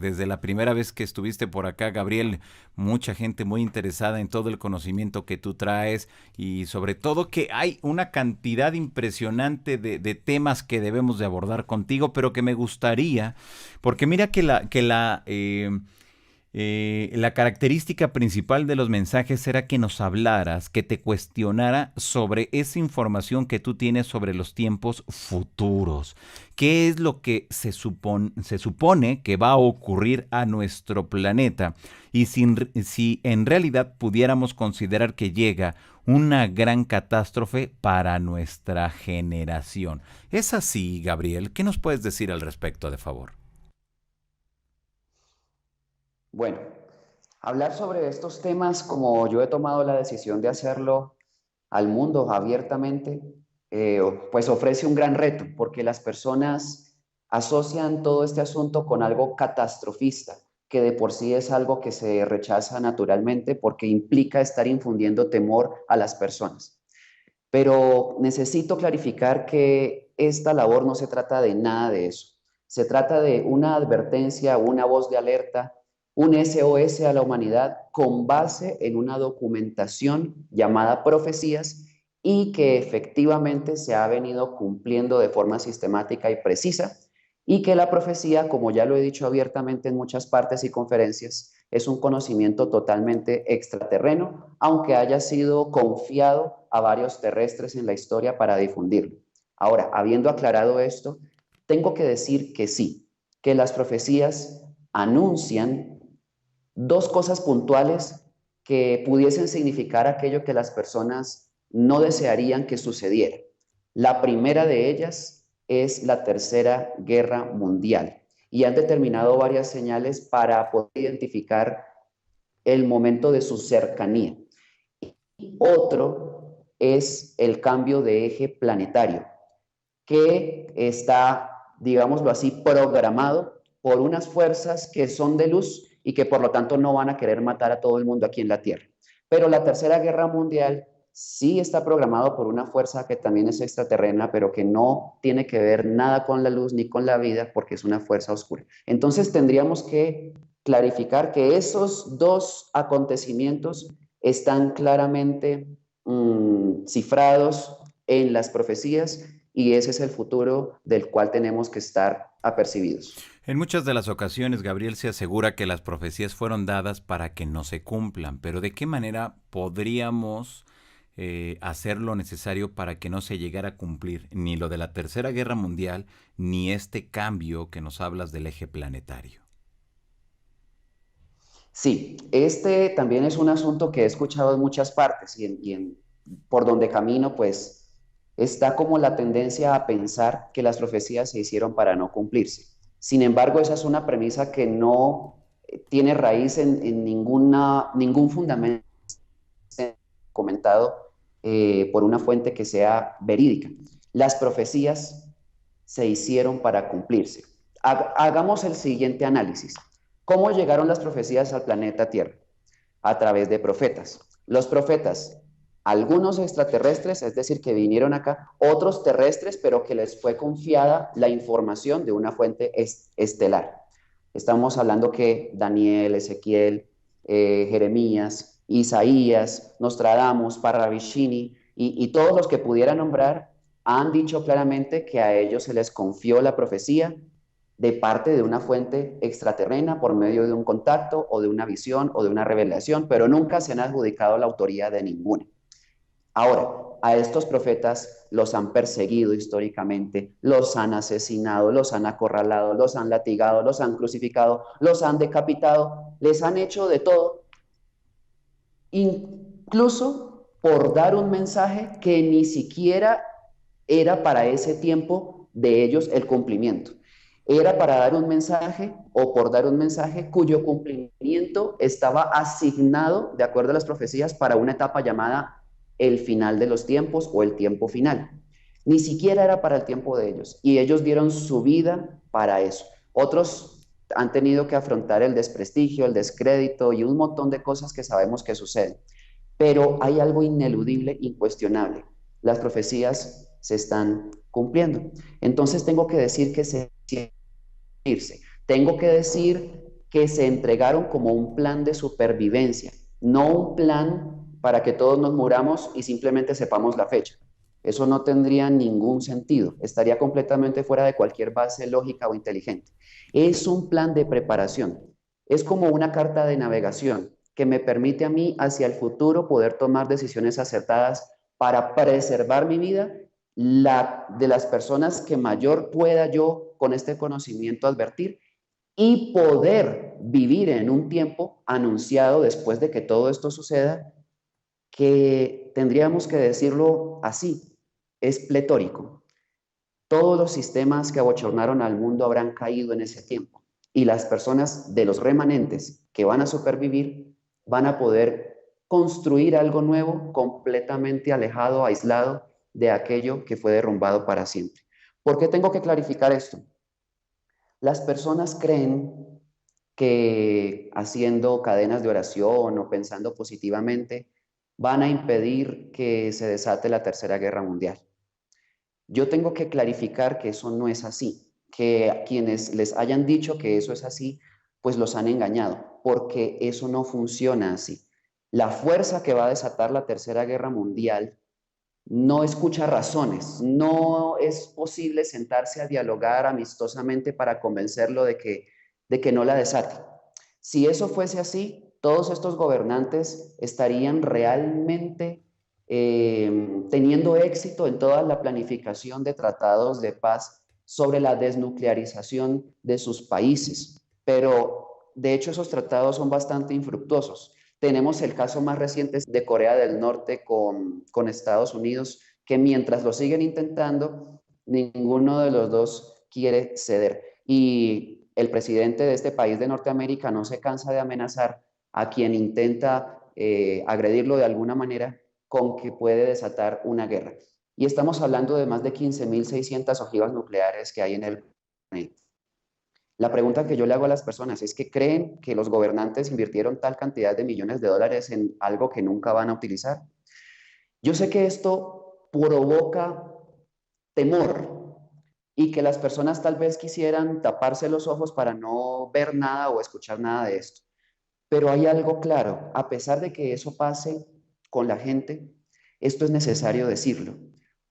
desde la primera vez que estuviste por acá, Gabriel, mucha gente muy interesada en todo el conocimiento que tú traes y sobre todo que hay una cantidad impresionante de temas que debemos de abordar contigo, pero que me gustaría, porque mira la característica principal de los mensajes era que nos hablaras, que te cuestionara sobre esa información que tú tienes sobre los tiempos futuros. ¿Qué es lo que se supone que va a ocurrir a nuestro planeta? Y si en realidad pudiéramos considerar que llega una gran catástrofe para nuestra generación. ¿Es así, Gabriel? ¿Qué nos puedes decir al respecto, de favor? Bueno, hablar sobre estos temas como yo he tomado la decisión de hacerlo al mundo abiertamente, pues ofrece un gran reto, porque las personas asocian todo este asunto con algo catastrofista, que de por sí es algo que se rechaza naturalmente porque implica estar infundiendo temor a las personas. Pero necesito clarificar que esta labor no se trata de nada de eso. Se trata de una advertencia, una voz de alerta, un SOS a la humanidad con base en una documentación llamada profecías y que efectivamente se ha venido cumpliendo de forma sistemática y precisa, y que la profecía, como ya lo he dicho abiertamente en muchas partes y conferencias, es un conocimiento totalmente extraterreno, aunque haya sido confiado a varios terrestres en la historia para difundirlo. Ahora, habiendo aclarado esto, tengo que decir que sí, que las profecías anuncian dos cosas puntuales que pudiesen significar aquello que las personas no desearían que sucediera. La primera de ellas es la Tercera Guerra Mundial y han determinado varias señales para poder identificar el momento de su cercanía. Y otro es el cambio de eje planetario, que está, digámoslo así, programado por unas fuerzas que son de luz y que por lo tanto no van a querer matar a todo el mundo aquí en la Tierra. Pero la Tercera Guerra Mundial sí está programado por una fuerza que también es extraterrena, pero que no tiene que ver nada con la luz ni con la vida, porque es una fuerza oscura. Entonces tendríamos que clarificar que esos dos acontecimientos están claramente cifrados en las profecías y ese es el futuro del cual tenemos que estar apercibidos. En muchas de las ocasiones, Gabriel se asegura que las profecías fueron dadas para que no se cumplan, pero ¿de qué manera podríamos hacer lo necesario para que no se llegara a cumplir ni lo de la Tercera Guerra Mundial, ni este cambio que nos hablas del eje planetario? Sí, este también es un asunto que he escuchado en muchas partes por donde camino, pues está como la tendencia a pensar que las profecías se hicieron para no cumplirse. Sin embargo, esa es una premisa que no tiene raíz en ningún fundamento comentado por una fuente que sea verídica. Las profecías se hicieron para cumplirse. Hagamos el siguiente análisis. ¿Cómo llegaron las profecías al planeta Tierra? A través de profetas. Los profetas, algunos extraterrestres, es decir, que vinieron acá, otros terrestres, pero que les fue confiada la información de una fuente estelar. Estamos hablando que Daniel, Ezequiel, Jeremías, Isaías, Nostradamus, Parravicini y todos los que pudiera nombrar han dicho claramente que a ellos se les confió la profecía de parte de una fuente extraterrena por medio de un contacto o de una visión o de una revelación, pero nunca se han adjudicado la autoría de ninguna. Ahora, a estos profetas los han perseguido históricamente, los han asesinado, los han acorralado, los han latigado, los han crucificado, los han decapitado, les han hecho de todo, incluso por dar un mensaje que ni siquiera era para ese tiempo de ellos el cumplimiento. Era para dar un mensaje o por dar un mensaje cuyo cumplimiento estaba asignado, de acuerdo a las profecías, para una etapa llamada el final de los tiempos o el tiempo final. Ni siquiera era para el tiempo de ellos y ellos dieron su vida para eso. Otros han tenido que afrontar el desprestigio, el descrédito y un montón de cosas que sabemos que suceden. Pero hay algo ineludible, incuestionable. Las profecías se están cumpliendo. Entonces tengo que decir que se irse. Tengo que decir que se entregaron como un plan de supervivencia, no un plan para que todos nos muramos y simplemente sepamos la fecha. Eso no tendría ningún sentido, estaría completamente fuera de cualquier base lógica o inteligente. Es un plan de preparación, es como una carta de navegación que me permite a mí hacia el futuro poder tomar decisiones acertadas para preservar mi vida, la de las personas que mayor pueda yo con este conocimiento advertir y poder vivir en un tiempo anunciado después de que todo esto suceda, que tendríamos que decirlo así, es pletórico. Todos los sistemas que abochornaron al mundo habrán caído en ese tiempo y las personas de los remanentes que van a supervivir van a poder construir algo nuevo completamente alejado, aislado de aquello que fue derrumbado para siempre. ¿Por qué tengo que clarificar esto? Las personas creen que haciendo cadenas de oración o pensando positivamente van a impedir que se desate la Tercera Guerra Mundial. Yo tengo que clarificar que eso no es así, que a quienes les hayan dicho que eso es así, pues los han engañado, porque eso no funciona así. La fuerza que va a desatar la Tercera Guerra Mundial no escucha razones, no es posible sentarse a dialogar amistosamente para convencerlo de que no la desate. Si eso fuese así, todos estos gobernantes estarían realmente teniendo éxito en toda la planificación de tratados de paz sobre la desnuclearización de sus países. Pero de hecho esos tratados son bastante infructuosos. Tenemos el caso más reciente de Corea del Norte con Estados Unidos, que mientras lo siguen intentando, ninguno de los dos quiere ceder. Y el presidente de este país de Norteamérica no se cansa de amenazar a quien intenta agredirlo de alguna manera con que puede desatar una guerra. Y estamos hablando de más de 15.600 ojivas nucleares que hay en el planeta. La pregunta que yo le hago a las personas es que creen que los gobernantes invirtieron tal cantidad de millones de dólares en algo que nunca van a utilizar. Yo sé que esto provoca temor y que las personas tal vez quisieran taparse los ojos para no ver nada o escuchar nada de esto. Pero hay algo claro, a pesar de que eso pase con la gente, esto es necesario decirlo,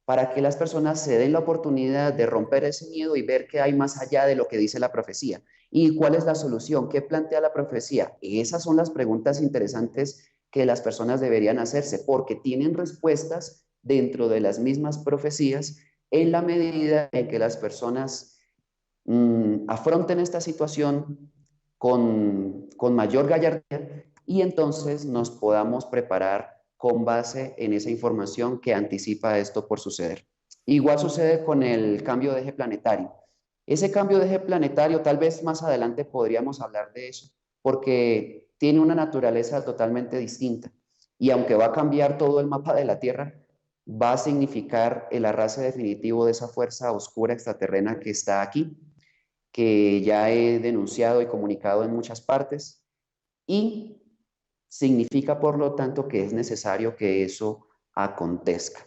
para que las personas se den la oportunidad de romper ese miedo y ver qué hay más allá de lo que dice la profecía. ¿Y cuál es la solución? ¿Qué plantea la profecía? Esas son las preguntas interesantes que las personas deberían hacerse, porque tienen respuestas dentro de las mismas profecías en la medida en que las personas afronten esta situación con mayor gallardía y entonces nos podamos preparar con base en esa información que anticipa esto por suceder. Igual sucede con el cambio de eje planetario. Ese cambio de eje planetario, tal vez más adelante podríamos hablar de eso, porque tiene una naturaleza totalmente distinta. Y aunque va a cambiar todo el mapa de la Tierra, va a significar el arrase definitivo de esa fuerza oscura extraterrena que está aquí, que ya he denunciado y comunicado en muchas partes, y significa, por lo tanto, que es necesario que eso acontezca.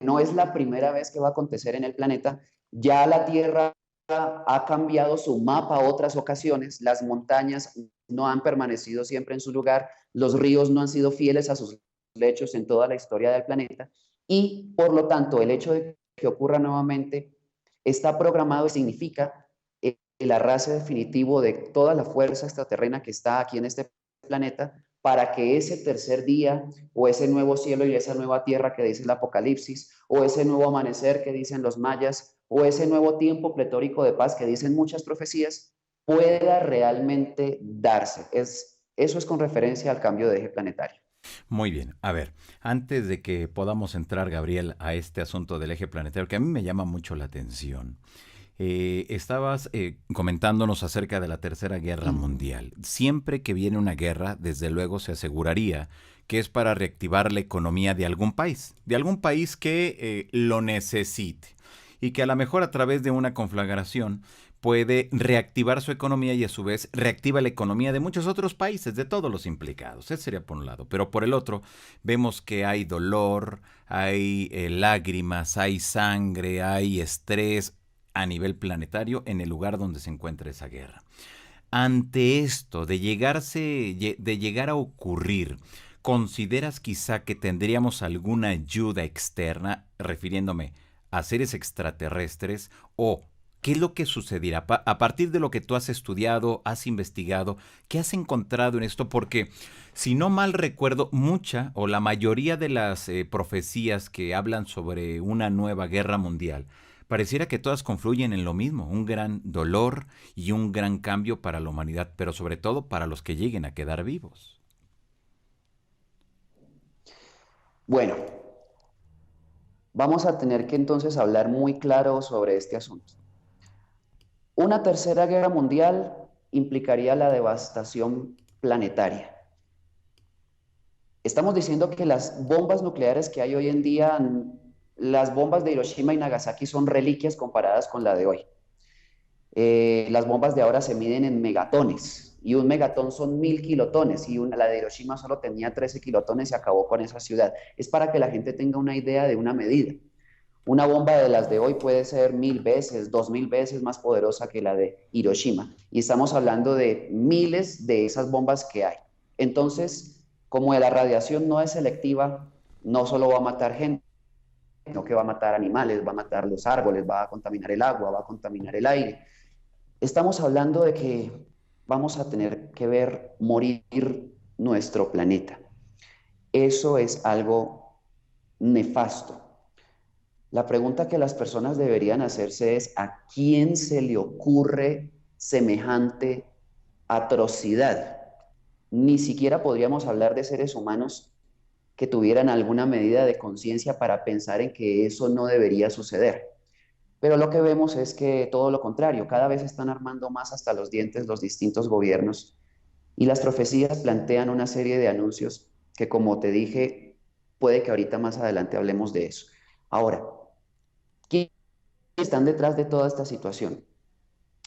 No es la primera vez que va a acontecer en el planeta, ya la Tierra ha cambiado su mapa otras ocasiones, las montañas no han permanecido siempre en su lugar, los ríos no han sido fieles a sus lechos en toda la historia del planeta, y por lo tanto el hecho de que ocurra nuevamente está programado y significa el arrase definitivo de toda la fuerza extraterrena que está aquí en este planeta para que ese tercer día o ese nuevo cielo y esa nueva tierra que dice el Apocalipsis o ese nuevo amanecer que dicen los mayas o ese nuevo tiempo pletórico de paz que dicen muchas profecías pueda realmente darse. Eso es con referencia al cambio de eje planetario. Muy bien, a ver, antes de que podamos entrar, Gabriel, a este asunto del eje planetario, que a mí me llama mucho la atención. Estabas comentándonos acerca de la Tercera Guerra Mundial. Siempre que viene una guerra, desde luego se aseguraría que es para reactivar la economía de algún país que lo necesite y que a lo mejor a través de una conflagración puede reactivar su economía y a su vez reactiva la economía de muchos otros países, de todos los implicados. Ese sería por un lado. Pero por el otro, vemos que hay dolor, hay lágrimas, hay sangre, hay estrés a nivel planetario en el lugar donde se encuentra esa guerra. Ante esto, de llegar a ocurrir, ¿consideras quizá que tendríamos alguna ayuda externa, refiriéndome a seres extraterrestres, o qué es lo que sucederá a partir de lo que tú has estudiado, has investigado, qué has encontrado en esto? Porque, si no mal recuerdo, mucha o la mayoría de las profecías que hablan sobre una nueva guerra mundial, pareciera que todas confluyen en lo mismo, un gran dolor y un gran cambio para la humanidad, pero sobre todo para los que lleguen a quedar vivos. Bueno, vamos a tener que entonces hablar muy claro sobre este asunto. Una tercera guerra mundial implicaría la devastación planetaria. Estamos diciendo que las bombas nucleares que hay hoy en día, las bombas de Hiroshima y Nagasaki son reliquias comparadas con la de hoy. Las bombas de ahora se miden en megatones y un megatón son 1000 kilotones y la de Hiroshima solo tenía 13 kilotones y acabó con esa ciudad. Es para que la gente tenga una idea de una medida. Una bomba de las de hoy puede ser 1000 veces, 2000 veces más poderosa que la de Hiroshima. Y estamos hablando de miles de esas bombas que hay. Entonces, como la radiación no es selectiva, no solo va a matar gente, sino que va a matar animales, va a matar los árboles, va a contaminar el agua, va a contaminar el aire. Estamos hablando de que vamos a tener que ver morir nuestro planeta. Eso es algo nefasto. La pregunta que las personas deberían hacerse es, ¿a quién se le ocurre semejante atrocidad? Ni siquiera podríamos hablar de seres humanos que tuvieran alguna medida de conciencia para pensar en que eso no debería suceder. Pero lo que vemos es que todo lo contrario, cada vez están armando más hasta los dientes los distintos gobiernos y las profecías plantean una serie de anuncios que, como te dije, puede que ahorita más adelante hablemos de eso. Ahora, ¿quiénes están detrás de toda esta situación?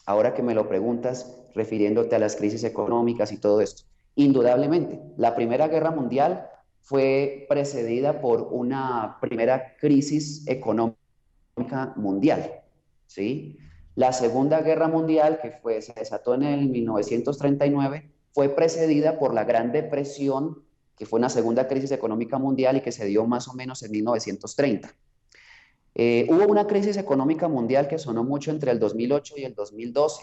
Ahora que me lo preguntas, refiriéndote a las crisis económicas y todo esto. Indudablemente, la Primera Guerra Mundial fue precedida por una primera crisis económica mundial, ¿sí? La Segunda Guerra Mundial, se desató en el 1939, fue precedida por la Gran Depresión, que fue una segunda crisis económica mundial y que se dio más o menos en 1930. Hubo una crisis económica mundial que sonó mucho entre el 2008 y el 2012,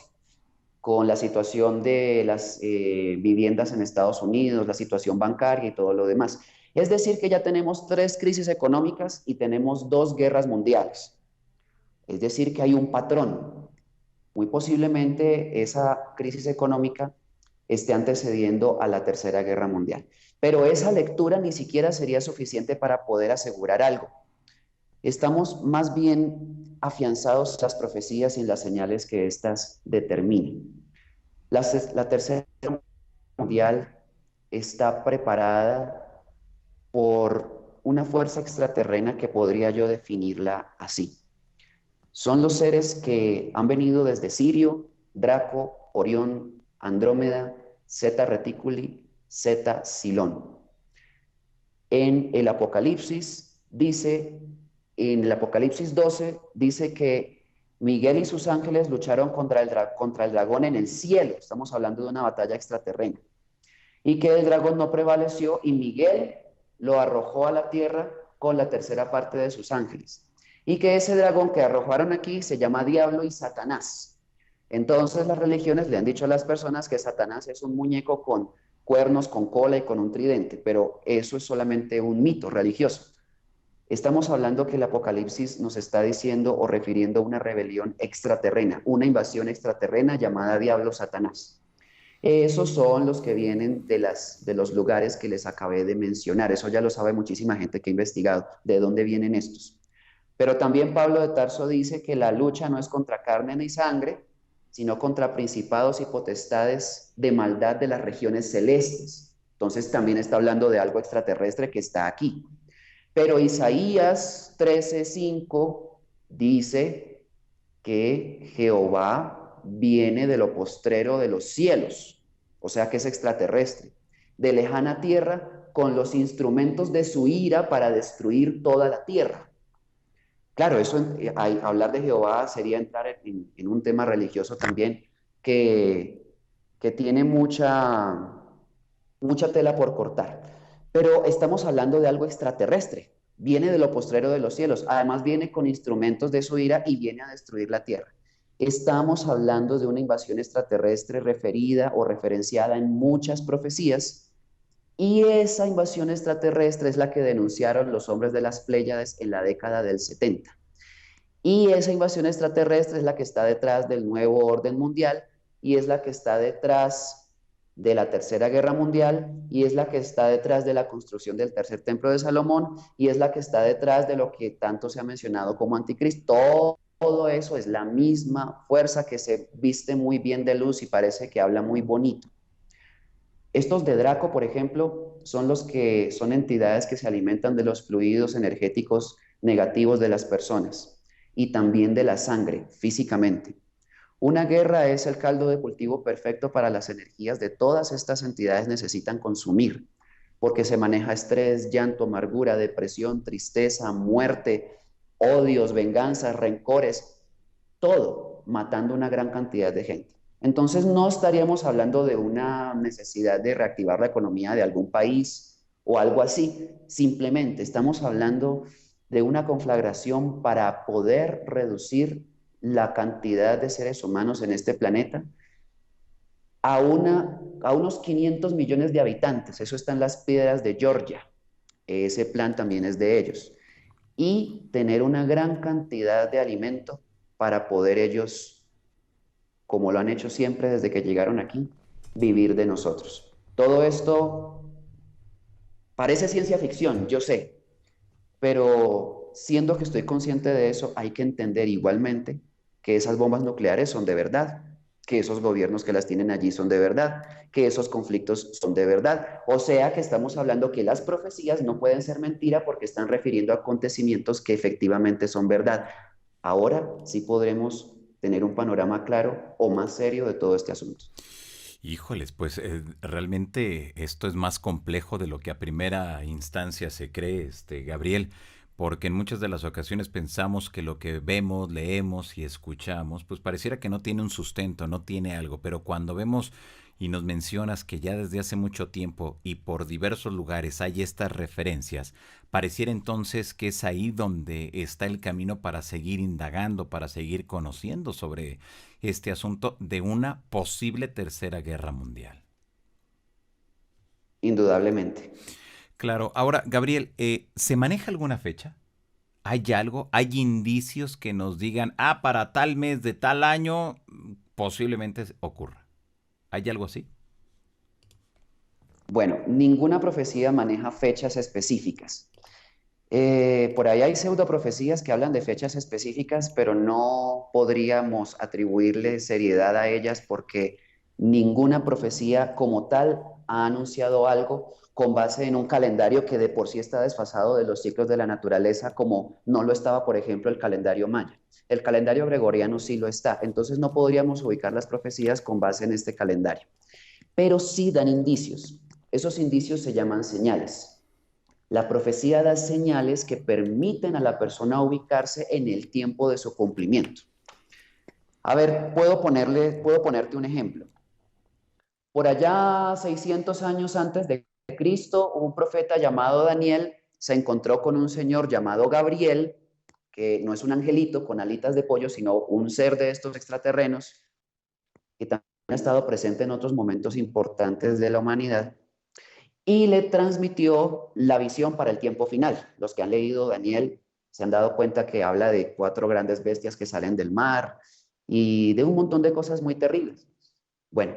con la situación de las viviendas en Estados Unidos, la situación bancaria y todo lo demás. Es decir, que ya tenemos 3 crisis económicas y tenemos 2 guerras mundiales. Es decir, que hay un patrón. Muy posiblemente esa crisis económica esté antecediendo a la Tercera Guerra Mundial. Pero esa lectura ni siquiera sería suficiente para poder asegurar algo. Estamos más bien afianzados en las profecías y en las señales que éstas determinan. La Tercera Guerra Mundial está preparada por una fuerza extraterrena que podría yo definirla así. Son los seres que han venido desde Sirio, Draco, Orión, Andrómeda, Zeta Reticuli, Zeta Silón. En el Apocalipsis dice, en el Apocalipsis 12 dice que Miguel y sus ángeles lucharon contra el dragón en el cielo. Estamos hablando de una batalla extraterrena. Y que el dragón no prevaleció y Miguel lo arrojó a la tierra con la tercera parte de sus ángeles. Y que ese dragón que arrojaron aquí se llama Diablo y Satanás. Entonces las religiones le han dicho a las personas que Satanás es un muñeco con cuernos, con cola y con un tridente, pero eso es solamente un mito religioso. Estamos hablando que el Apocalipsis nos está diciendo o refiriendo a una rebelión extraterrena, una invasión extraterrena llamada Diablo Satanás. Esos son los que vienen de los lugares que les acabé de mencionar. Eso ya lo sabe muchísima gente que ha investigado de dónde vienen estos. Pero también Pablo de Tarso dice que la lucha no es contra carne ni sangre, sino contra principados y potestades de maldad de las regiones celestes. Entonces también está hablando de algo extraterrestre que está aquí. Pero Isaías 13:5 dice que Jehová viene de lo postrero de los cielos, o sea que es extraterrestre, de lejana tierra con los instrumentos de su ira para destruir toda la tierra. Claro, hablar de Jehová sería entrar en un tema religioso también que, que tiene mucha tela por cortar. Pero estamos hablando de algo extraterrestre. Viene de lo postrero de los cielos. Además viene con instrumentos de su ira y viene a destruir la tierra. Estamos hablando de una invasión extraterrestre referida o referenciada en muchas profecías, y esa invasión extraterrestre es la que denunciaron los hombres de las Pléyades en la década del 70. Y esa invasión extraterrestre es la que está detrás del nuevo orden mundial y es la que está detrás de la Tercera Guerra Mundial y es la que está detrás de la construcción del tercer templo de Salomón y es la que está detrás de lo que tanto se ha mencionado como anticristo. Todo eso es la misma fuerza que se viste muy bien de luz y parece que habla muy bonito. Estos de Draco, por ejemplo, son los que son entidades que se alimentan de los fluidos energéticos negativos de las personas y también de la sangre físicamente. Una guerra es el caldo de cultivo perfecto para las energías de todas estas entidades necesitan consumir, porque se maneja estrés, llanto, amargura, depresión, tristeza, muerte, odios, venganzas, rencores, todo matando una gran cantidad de gente. Entonces no estaríamos hablando de una necesidad de reactivar la economía de algún país o algo así. Simplemente estamos hablando de una conflagración para poder reducir la cantidad de seres humanos en este planeta a unos 500 millones de habitantes. Eso está en las piedras de Georgia. Ese plan también es de ellos. Y tener una gran cantidad de alimento para poder ellos, como lo han hecho siempre desde que llegaron aquí, vivir de nosotros. Todo esto parece ciencia ficción, yo sé, pero siendo que estoy consciente de eso, hay que entender igualmente que esas bombas nucleares son de verdad, que esos gobiernos que las tienen allí son de verdad, que esos conflictos son de verdad. O sea que estamos hablando que las profecías no pueden ser mentira porque están refiriendo a acontecimientos que efectivamente son verdad. Ahora sí podremos tener un panorama claro o más serio de todo este asunto. Híjoles, pues realmente esto es más complejo de lo que a primera instancia se cree, Gabriel, porque en muchas de las ocasiones pensamos que lo que vemos, leemos y escuchamos, pues pareciera que no tiene un sustento, no tiene algo, pero cuando vemos y nos mencionas que ya desde hace mucho tiempo y por diversos lugares hay estas referencias, pareciera entonces que es ahí donde está el camino para seguir indagando, para seguir conociendo sobre este asunto de una posible tercera guerra mundial. Indudablemente. Claro, ahora, Gabriel, ¿se maneja alguna fecha? ¿Hay algo? ¿Hay indicios que nos digan, para tal mes de tal año posiblemente ocurra? ¿Hay algo así? Bueno, ninguna profecía maneja fechas específicas. Por ahí hay pseudoprofecías que hablan de fechas específicas, pero no podríamos atribuirle seriedad a ellas porque ninguna profecía como tal ha anunciado algo con base en un calendario que de por sí está desfasado de los ciclos de la naturaleza, como no lo estaba, por ejemplo, el calendario maya. El calendario gregoriano sí lo está, entonces no podríamos ubicar las profecías con base en este calendario, pero sí dan indicios. Esos indicios se llaman señales. La profecía da señales que permiten a la persona ubicarse en el tiempo de su cumplimiento. A ver, puedo ponerte un ejemplo. Por allá 600 años antes de Cristo, un profeta llamado Daniel se encontró con un señor llamado Gabriel, que no es un angelito con alitas de pollo, sino un ser de estos extraterrenos, que también ha estado presente en otros momentos importantes de la humanidad, y le transmitió la visión para el tiempo final. Los que han leído Daniel se han dado cuenta que habla de 4 grandes bestias que salen del mar y de un montón de cosas muy terribles. Bueno,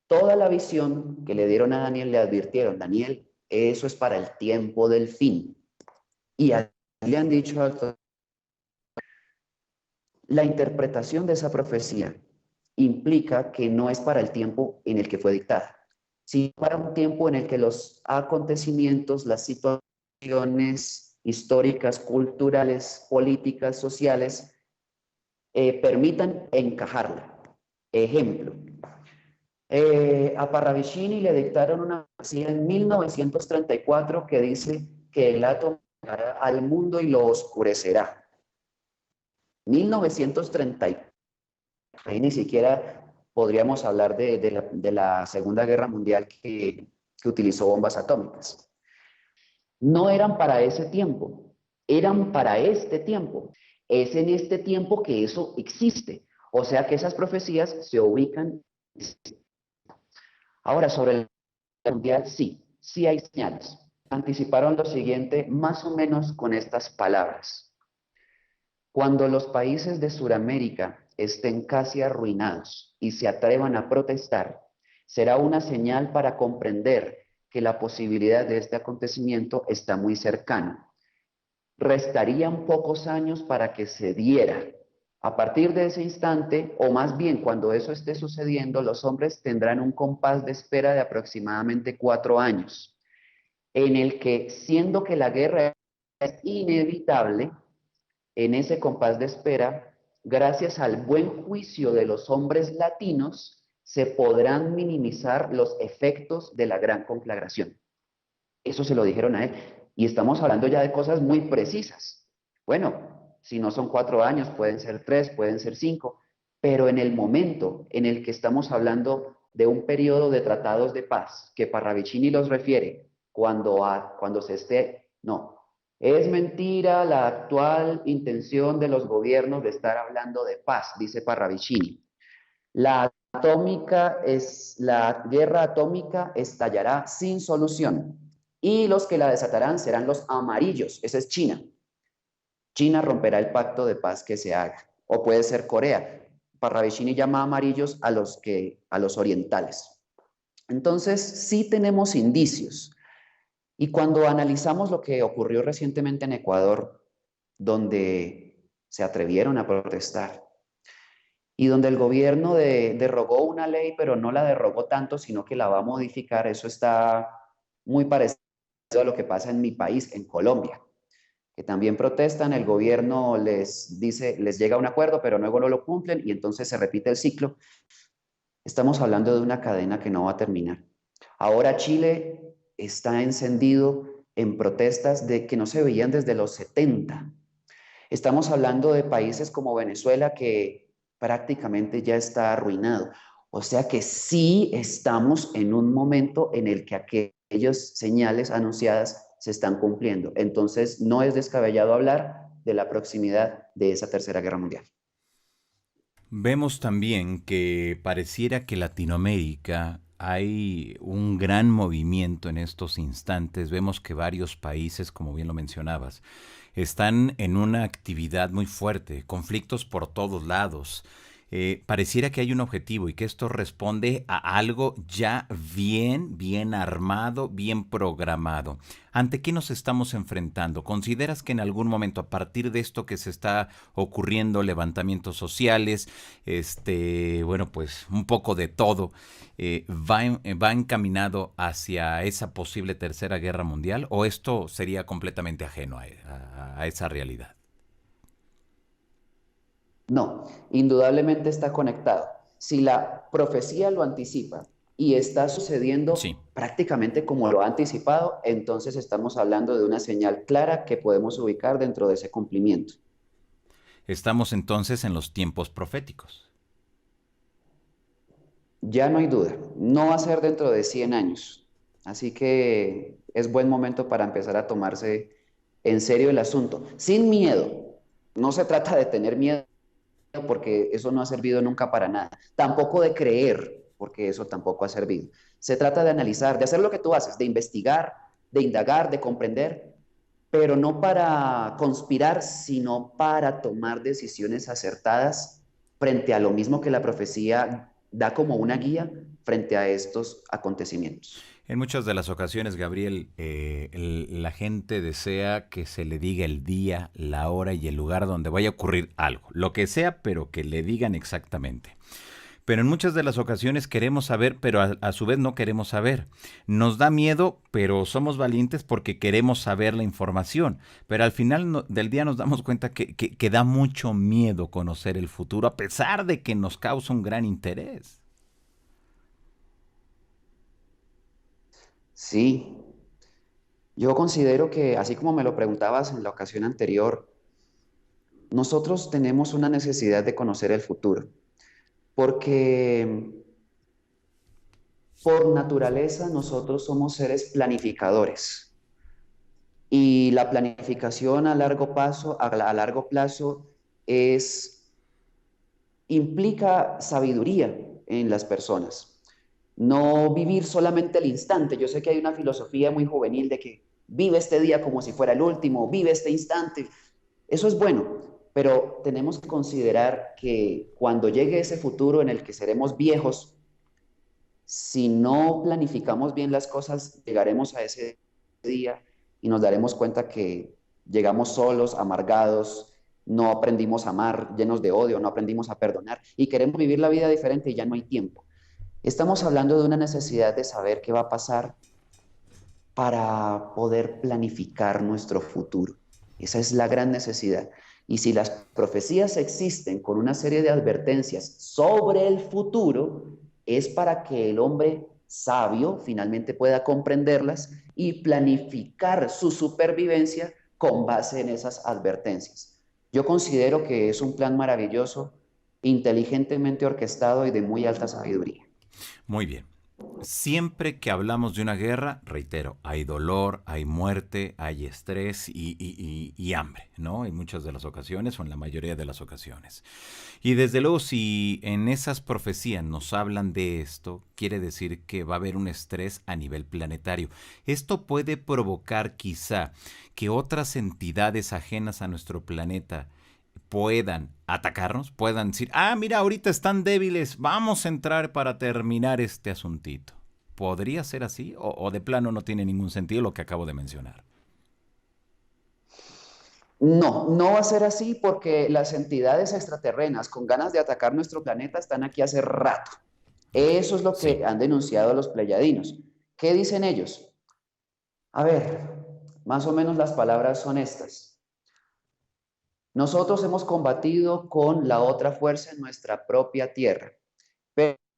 toda la visión que le dieron a Daniel le advirtieron, Daniel, eso es para el tiempo del fin. Y le han dicho, la interpretación de esa profecía implica que no es para el tiempo en el que fue dictada, sino para un tiempo en el que los acontecimientos, las situaciones históricas, culturales, políticas, sociales, permitan encajarla. Ejemplo, a Parravicini le dictaron una profecía en 1934 que dice que el átomo llegará al mundo y lo oscurecerá. 1930, ahí ni siquiera podríamos hablar de la Segunda Guerra Mundial que utilizó bombas atómicas. No eran para ese tiempo, eran para este tiempo. Es en este tiempo que eso existe. O sea que esas profecías se ubican. Ahora, sobre el mundial, sí, sí hay señales. Anticiparon lo siguiente más o menos con estas palabras. Cuando los países de Sudamérica estén casi arruinados y se atrevan a protestar, será una señal para comprender que la posibilidad de este acontecimiento está muy cercana. Restarían pocos años para que se diera. A partir de ese instante, o más bien cuando eso esté sucediendo, los hombres tendrán un compás de espera de aproximadamente 4 años, en el que, siendo que la guerra es inevitable, en ese compás de espera, gracias al buen juicio de los hombres latinos, se podrán minimizar los efectos de la gran conflagración. Eso se lo dijeron a él. Y estamos hablando ya de cosas muy precisas. Bueno, si no son 4 años, pueden ser 3, pueden ser 5, pero en el momento en el que estamos hablando de un periodo de tratados de paz, que Parravicini los refiere, cuando se esté, no, es mentira la actual intención de los gobiernos de estar hablando de paz, dice Parravicini. La guerra atómica estallará sin solución y los que la desatarán serán los amarillos, esa es China. China romperá el pacto de paz que se haga, o puede ser Corea. Parravicini llama amarillos a los orientales. Entonces, sí tenemos indicios. Y cuando analizamos lo que ocurrió recientemente en Ecuador, donde se atrevieron a protestar, y donde el gobierno derogó una ley, pero no la derogó tanto, sino que la va a modificar. Eso está muy parecido a lo que pasa en mi país, en Colombia, que también protestan, el gobierno les dice, les llega a un acuerdo, pero luego no lo cumplen y entonces se repite el ciclo. Estamos hablando de una cadena que no va a terminar. Ahora Chile está encendido en protestas que no se veían desde los 70. Estamos hablando de países como Venezuela, que prácticamente ya está arruinado. O sea que sí estamos en un momento en el que aquellas señales anunciadas se están cumpliendo. Entonces, no es descabellado hablar de la proximidad de esa tercera guerra mundial. Vemos también que pareciera que Latinoamérica hay un gran movimiento en estos instantes. Vemos que varios países, como bien lo mencionabas, están en una actividad muy fuerte, conflictos por todos lados. Pareciera que hay un objetivo y que esto responde a algo ya bien armado, bien programado. ¿Ante qué nos estamos enfrentando? ¿Consideras que en algún momento, a partir de esto que se está ocurriendo, levantamientos sociales, bueno, pues un poco de todo, va encaminado hacia esa posible tercera guerra mundial? ¿O esto sería completamente ajeno a esa realidad? No, indudablemente está conectado. Si la profecía lo anticipa y está Sí. sucediendo prácticamente como lo ha anticipado, entonces estamos hablando de una señal clara que podemos ubicar dentro de ese cumplimiento. Estamos entonces en los tiempos proféticos. Ya no hay duda, no va a ser dentro de 100 años. Así que es buen momento para empezar a tomarse en serio el asunto, sin miedo. No se trata de tener miedo porque eso no ha servido nunca para nada. Tampoco de creer, porque eso tampoco ha servido. Se trata de analizar, de hacer lo que tú haces, de investigar, de indagar, de comprender, pero no para conspirar, sino para tomar decisiones acertadas frente a lo mismo que la profecía da como una guía frente a estos acontecimientos. En muchas de las ocasiones, Gabriel, la gente desea que se le diga el día, la hora y el lugar donde vaya a ocurrir algo. Lo que sea, pero que le digan exactamente. Pero en muchas de las ocasiones queremos saber, pero a su vez no queremos saber. Nos da miedo, pero somos valientes porque queremos saber la información. Pero al final del día nos damos cuenta que da mucho miedo conocer el futuro, a pesar de que nos causa un gran interés. Sí, yo considero que, así como me lo preguntabas en la ocasión anterior, nosotros tenemos una necesidad de conocer el futuro. porque por naturaleza nosotros somos seres planificadores y la planificación a largo plazo es, implica sabiduría en las personas. No vivir solamente el instante. Yo sé que hay una filosofía muy juvenil de que vive este día como si fuera el último, vive este instante. Eso es bueno, pero tenemos que considerar que cuando llegue ese futuro en el que seremos viejos, si no planificamos bien las cosas, llegaremos a ese día y nos daremos cuenta que llegamos solos, amargados, no aprendimos a amar, llenos de odio, no aprendimos a perdonar y queremos vivir la vida diferente y ya no hay tiempo. Estamos hablando de una necesidad de saber qué va a pasar para poder planificar nuestro futuro. Esa es la gran necesidad. Y si las profecías existen con una serie de advertencias sobre el futuro, es para que el hombre sabio finalmente pueda comprenderlas y planificar su supervivencia con base en esas advertencias. Yo considero que es un plan maravilloso, inteligentemente orquestado y de muy alta sabiduría. Muy bien. Siempre que hablamos de una guerra, reitero, hay dolor, hay muerte, hay estrés y hambre, ¿no? En muchas de las ocasiones o en la mayoría de las ocasiones. Y desde luego, si en esas profecías nos hablan de esto, quiere decir que va a haber un estrés a nivel planetario. Esto puede provocar quizá que otras entidades ajenas a nuestro planeta puedan atacarnos, puedan decir, ah, mira, ahorita están débiles, vamos a entrar para terminar este asuntito. ¿Podría ser así? O de plano no tiene ningún sentido lo que acabo de mencionar? No, no va a ser así porque las entidades extraterrenas con ganas de atacar nuestro planeta están aquí hace rato. Ok, Eso es lo sí. que han denunciado los pleyadinos. ¿Qué dicen ellos? A ver, más o menos las palabras son estas. Nosotros hemos combatido con la otra fuerza en nuestra propia tierra,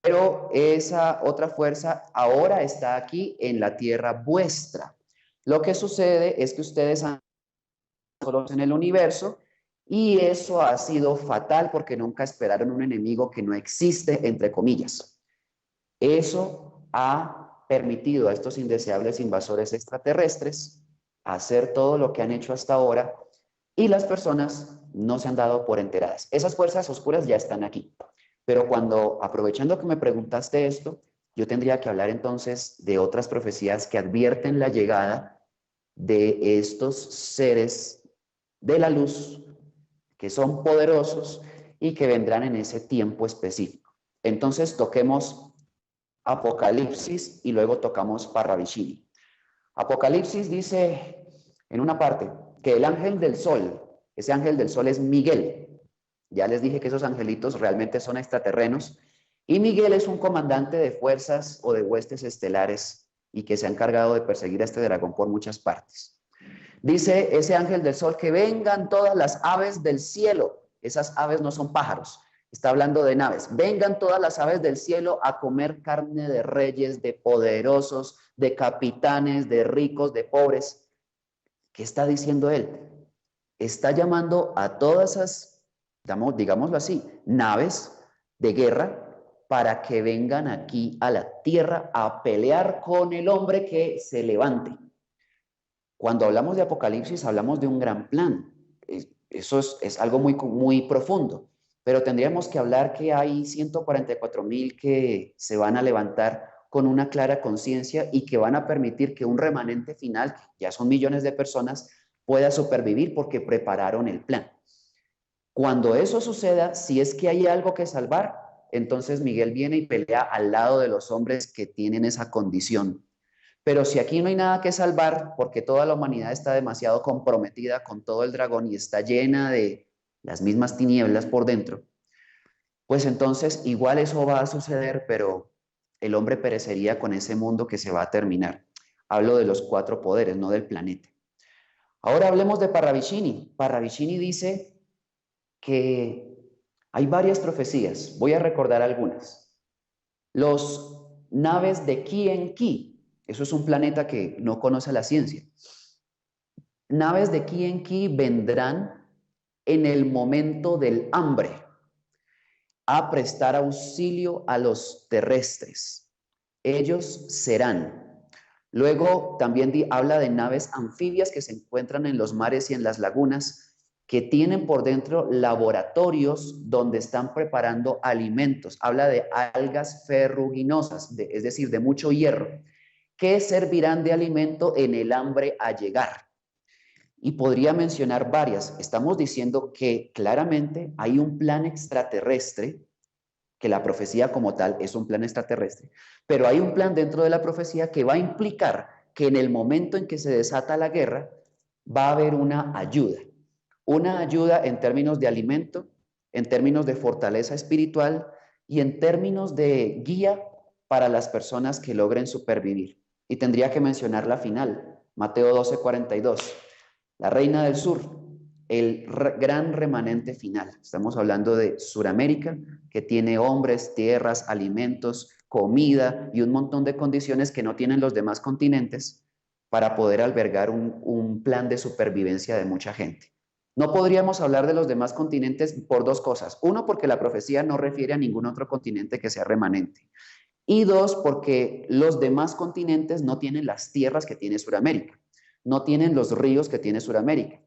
pero esa otra fuerza ahora está aquí en la tierra vuestra. Lo que sucede es que ustedes han solos en el universo y eso ha sido fatal porque nunca esperaron un enemigo que no existe, entre comillas. Eso ha permitido a estos indeseables invasores extraterrestres hacer todo lo que han hecho hasta ahora y las personas no se han dado por enteradas. Esas fuerzas oscuras ya están aquí. Pero cuando, aprovechando que me preguntaste esto, yo tendría que hablar entonces de otras profecías que advierten la llegada de estos seres de la luz que son poderosos y que vendrán en ese tiempo específico. Entonces toquemos Apocalipsis y luego tocamos Parravicini. Apocalipsis dice en una parte que el ángel del sol, ese ángel del sol es Miguel. Ya les dije que esos angelitos realmente son extraterrenos y Miguel es un comandante de fuerzas o de huestes estelares y que se ha encargado de perseguir a este dragón por muchas partes. Dice ese ángel del sol que vengan todas las aves del cielo. Esas aves no son pájaros, está hablando de naves. Vengan todas las aves del cielo a comer carne de reyes, de poderosos, de capitanes, de ricos, de pobres. ¿Qué está diciendo él? Está llamando a todas esas, digámoslo así, naves de guerra para que vengan aquí a la tierra a pelear con el hombre que se levante. Cuando hablamos de Apocalipsis, hablamos de un gran plan. Eso es algo muy profundo. Pero tendríamos que hablar que hay 144,000 que se van a levantar con una clara conciencia y que van a permitir que un remanente final, que ya son millones de personas, pueda supervivir porque prepararon el plan. Cuando eso suceda, si es que hay algo que salvar, entonces Miguel viene y pelea al lado de los hombres que tienen esa condición. Pero si aquí no hay nada que salvar, porque toda la humanidad está demasiado comprometida con todo el dragón y está llena de las mismas tinieblas por dentro, pues entonces igual eso va a suceder, pero el hombre perecería con ese mundo que se va a terminar. Hablo de los cuatro poderes, no del planeta. Ahora hablemos de Parravicini. Parravicini dice que hay varias profecías. Voy a recordar algunas. Los naves de Ki, eso es un planeta que no conoce la ciencia. Naves de Ki vendrán en el momento del hambre. a prestar auxilio a los terrestres. Ellos serán. Luego también habla de naves anfibias que se encuentran en los mares y en las lagunas, que tienen por dentro laboratorios donde están preparando alimentos. Habla de algas ferruginosas, es decir, de mucho hierro, que servirán de alimento en el hambre a llegar. Y podría mencionar varias. Estamos diciendo que claramente hay un plan extraterrestre, que la profecía como tal es un plan extraterrestre, pero hay un plan dentro de la profecía que va a implicar que en el momento en que se desata la guerra va a haber una ayuda en términos de alimento, en términos de fortaleza espiritual y en términos de guía para las personas que logren supervivir. Y tendría que mencionar la final, Mateo 12:42, la reina del sur, el gran remanente final. Estamos hablando de Suramérica, que tiene hombres, tierras, alimentos, comida y un montón de condiciones que no tienen los demás continentes para poder albergar un plan de supervivencia de mucha gente. No podríamos hablar de los demás continentes por dos cosas. Uno, porque la profecía no refiere a ningún otro continente que sea remanente. Y dos, porque los demás continentes no tienen las tierras que tiene Suramérica, no tienen los ríos que tiene Suramérica,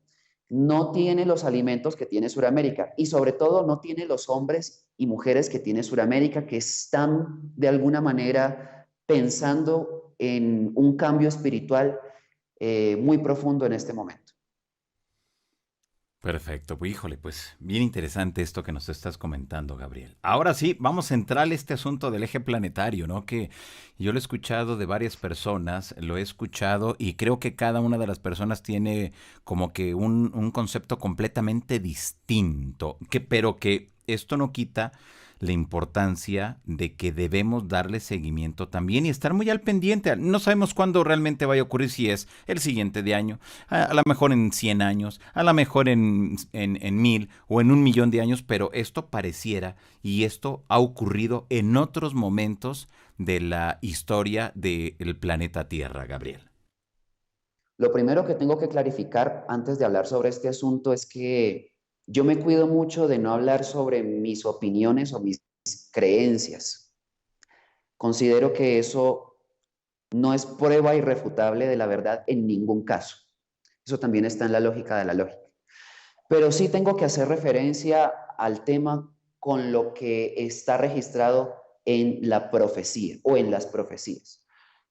no tiene los alimentos que tiene Suramérica y sobre todo no tiene los hombres y mujeres que tiene Suramérica, que están de alguna manera pensando en un cambio espiritual muy profundo en este momento. Perfecto, pues híjole, pues bien interesante esto que nos estás comentando, Gabriel. Ahora sí, vamos a entrar a este asunto del eje planetario, ¿no? Que yo lo he escuchado de varias personas, lo he escuchado y creo que cada una de las personas tiene como que un concepto completamente distinto, pero que esto no quita la importancia de que debemos darle seguimiento también y estar muy al pendiente. No sabemos cuándo realmente vaya a ocurrir, si es el siguiente de año, a lo mejor en 100 años, a lo mejor en 1000 o en 1 millón de años, pero esto pareciera y esto ha ocurrido en otros momentos de la historia del planeta Tierra, Gabriel. Lo primero que tengo que clarificar antes de hablar sobre este asunto es que yo me cuido mucho de no hablar sobre mis opiniones o mis creencias. Considero que eso no es prueba irrefutable de la verdad en ningún caso. Eso también está en la lógica de la lógica. Pero sí tengo que hacer referencia al tema con lo que está registrado en la profecía o en las profecías.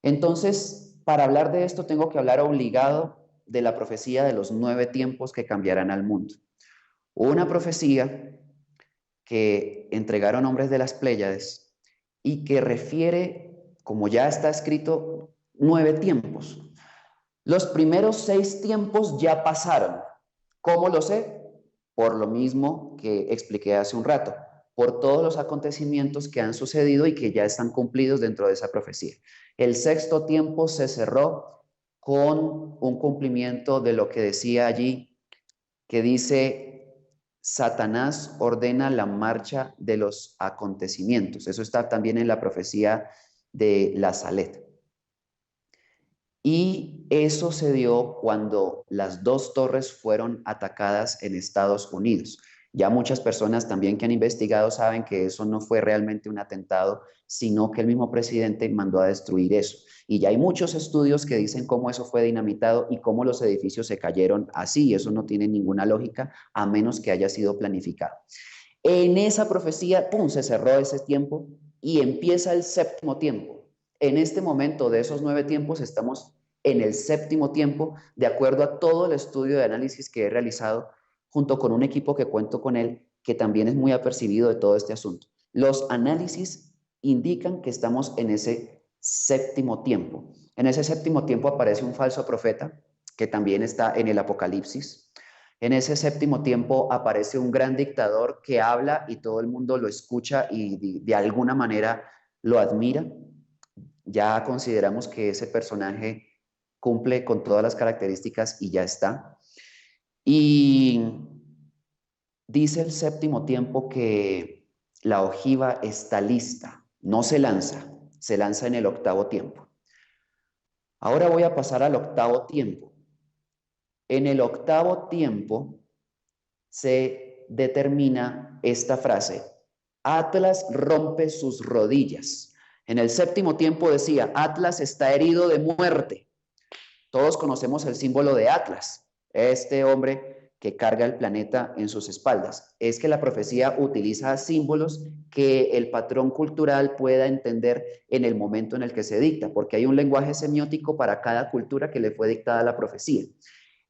Entonces, para hablar de esto, tengo que hablar obligado de la profecía de los 9 tiempos que cambiarán al mundo. Una profecía que entregaron hombres de las Pléyades y que refiere, como ya está escrito, 9 tiempos. Los primeros 6 tiempos ya pasaron. ¿Cómo lo sé? Por lo mismo que expliqué hace un rato, por todos los acontecimientos que han sucedido y que ya están cumplidos dentro de esa profecía. El sexto tiempo se cerró con un cumplimiento de lo que decía allí, que dice: Satanás ordena la marcha de los acontecimientos. Eso está también en la profecía de la Salet. Y eso se dio cuando las dos torres fueron atacadas en Estados Unidos. Ya muchas personas también que han investigado saben que eso no fue realmente un atentado, sino que el mismo presidente mandó a destruir eso. Y ya hay muchos estudios que dicen cómo eso fue dinamitado y cómo los edificios se cayeron así. Eso no tiene ninguna lógica a menos que haya sido planificado. En esa profecía, ¡pum!, se cerró ese tiempo y empieza el séptimo tiempo. En este momento de esos 9 tiempos estamos en el séptimo tiempo, de acuerdo a todo el estudio de análisis que he realizado, junto con un equipo que cuento con él, que también es muy apercibido de todo este asunto. Los análisis indican que estamos en ese séptimo tiempo. En ese séptimo tiempo aparece un falso profeta, que también está en el Apocalipsis. En ese séptimo tiempo aparece un gran dictador que habla y todo el mundo lo escucha y de alguna manera lo admira. Ya consideramos que ese personaje cumple con todas las características y ya está. Y dice el séptimo tiempo que la ojiva está lista, no se lanza en el octavo tiempo. Ahora voy a pasar al octavo tiempo. En el octavo tiempo se determina esta frase: Atlas rompe sus rodillas. En el séptimo tiempo decía, Atlas está herido de muerte. Todos conocemos el símbolo de Atlas, este hombre que carga el planeta en sus espaldas. Es que la profecía utiliza símbolos que el patrón cultural pueda entender en el momento en el que se dicta, porque hay un lenguaje semiótico para cada cultura que le fue dictada la profecía.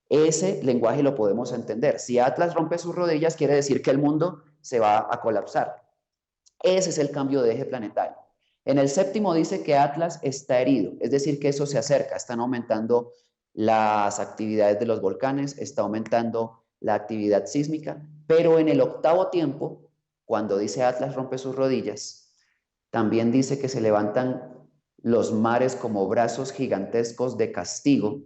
Ese lenguaje lo podemos entender. Si Atlas rompe sus rodillas, quiere decir que el mundo se va a colapsar. Ese es el cambio de eje planetario. En el séptimo dice que Atlas está herido, es decir, que eso se acerca, están aumentando las actividades de los volcanes, está aumentando la actividad sísmica, pero en el octavo tiempo, cuando dice Atlas rompe sus rodillas, también dice que se levantan los mares como brazos gigantescos de castigo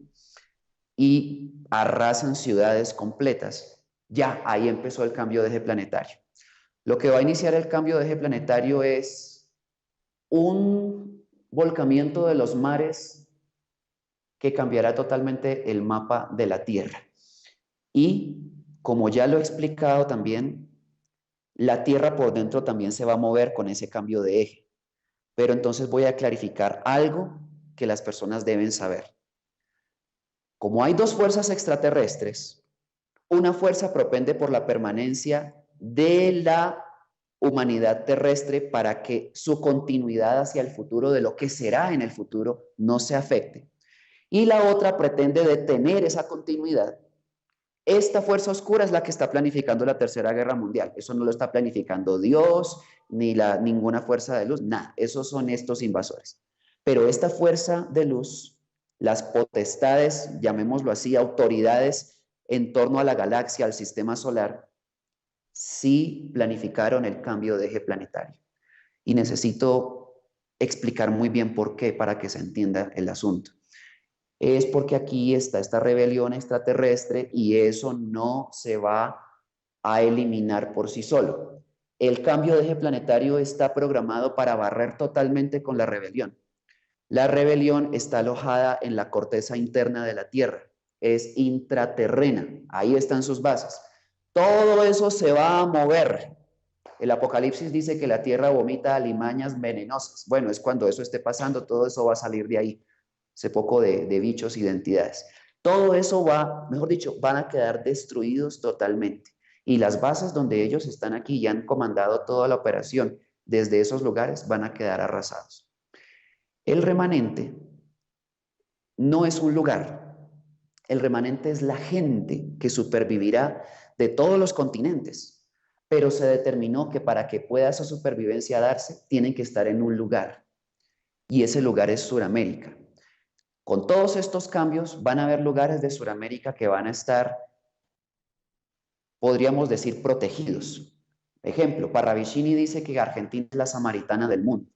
y arrasan ciudades completas. Ya ahí empezó el cambio de eje planetario. Lo que va a iniciar el cambio de eje planetario es un volcamiento de los mares que cambiará totalmente el mapa de la Tierra. Y como ya lo he explicado también, la Tierra por dentro también se va a mover con ese cambio de eje. Pero entonces voy a clarificar algo que las personas deben saber. Como hay dos fuerzas extraterrestres, una fuerza propende por la permanencia de la humanidad terrestre para que su continuidad hacia el futuro, de lo que será en el futuro, no se afecte. Y la otra pretende detener esa continuidad. Esta fuerza oscura es la que está planificando la Tercera Guerra Mundial. Eso no lo está planificando Dios, ni ninguna fuerza de luz, nada. Esos son estos invasores. Pero esta fuerza de luz, las potestades, llamémoslo así, autoridades en torno a la galaxia, al sistema solar, sí planificaron el cambio de eje planetario. Y necesito explicar muy bien por qué, para que se entienda el asunto. Es porque aquí está esta rebelión extraterrestre y eso no se va a eliminar por sí solo. El cambio de eje planetario está programado para barrer totalmente con la rebelión. La rebelión está alojada en la corteza interna de la Tierra, es intraterrena, ahí están sus bases. Todo eso se va a mover. El Apocalipsis dice que la Tierra vomita alimañas venenosas. Bueno, es cuando eso esté pasando, todo eso va a salir de ahí. Ese poco de bichos y de entidades. Todo eso va, mejor dicho, van a quedar destruidos totalmente. Y las bases donde ellos están aquí y han comandado toda la operación desde esos lugares van a quedar arrasados. El remanente no es un lugar. El remanente es la gente que supervivirá de todos los continentes. Pero se determinó que para que pueda esa supervivencia darse, tienen que estar en un lugar. Y ese lugar es Sudamérica. Con todos estos cambios van a haber lugares de Sudamérica que van a estar, podríamos decir, protegidos. Ejemplo, Parravicini dice que Argentina es la samaritana del mundo,